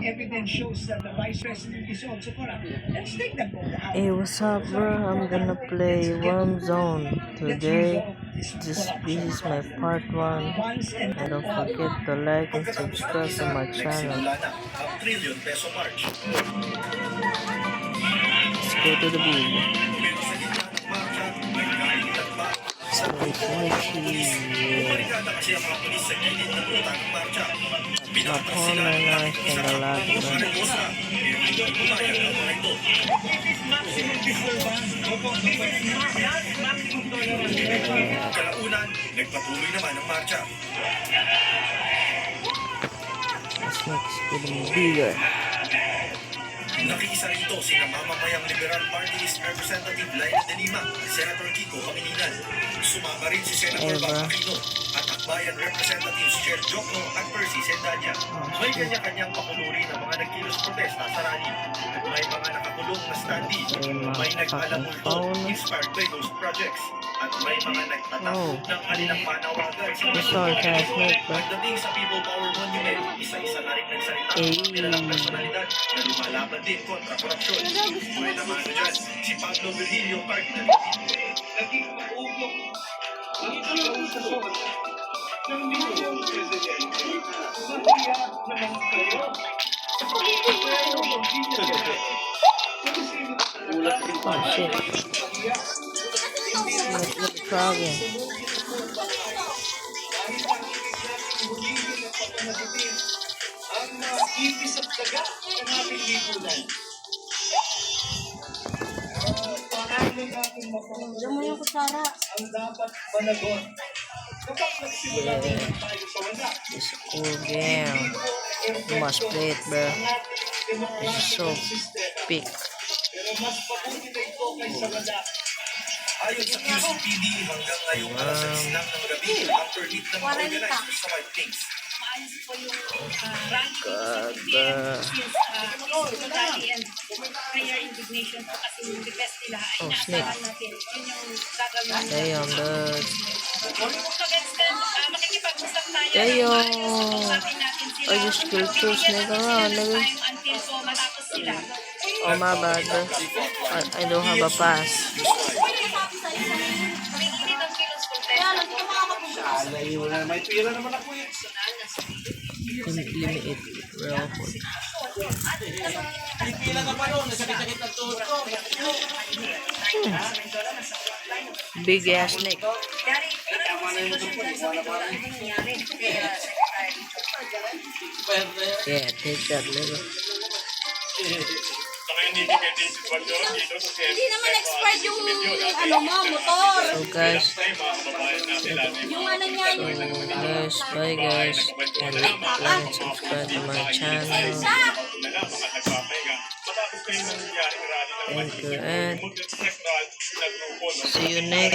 evidence shows that the vice president is also corrupt, let's take them both out. Hey, what's up, bro? I'm gonna play Worm Zone today. This is my part 1. And don't forget to like and subscribe to my channel. Let's go to the boom. Ako na nice na lalaki na. Kalaunan, nagpatuloy naman ang marcha. Let's next to the bigger. Nakiisa rito si mamamayang Liberal Party's Representative Laila de Lima at Senator Kiko Pangilinan. Sumama rin si Senator Bang Aquino at Akbayan Representatives Chair Jokno at Percy Sendanya. May kanya-kanyang pakuluri ng mga nagkilos protesta sa rally. May mga nakakulong na standee, may nag-alamulto inspired by those projects, at may mga nagtatakot ng kanilang panawagan sa mga pagdating sa People Power Monument. Isa-isa na rin nagsalita ang mga kilalang personalidad na lumalaban din kontra korupsyon. May naman dyan si Pablo Virgilio Cardinal. Naging maugong ang kausap ng milyong presidente. Mahiya naman kayo. Oh shit. What's the problem? Ang ipis at daga ng ating lipunan. Paano natin mapapagod ang dapat managon? Kapag nagsimula naman tayo sa wala, It's a cool game. You must play it, bro. This is so big. pero mas mabuti na ito kaysa wala. Ayon sa QCPD, hanggang ngayong alas 6 lang ng gabi, ang permit ng organizers sa White Kings. Maayos po yung ranking God, since rally and prayer indignation po kasi yung request nila ay Oh, naasahan natin. Yun yung gagawin natin. Damn, dude. So guys, makikipag-usap tayo. Damn. Sabi natin sila. I just killed two snake around, nigga. Until po matapos sila. Oh, my bad, bro. I don't have a pass. Umiinit ang kilos protest. May pira naman ako eh. Limit it real quick. Big ass snake. Yeah, take that, nigga. Hindi naman expired yung ano mo, motor. So guys, Yung ano niya, yung bye guys, and like and subscribe to my channel. Thank you and see you next.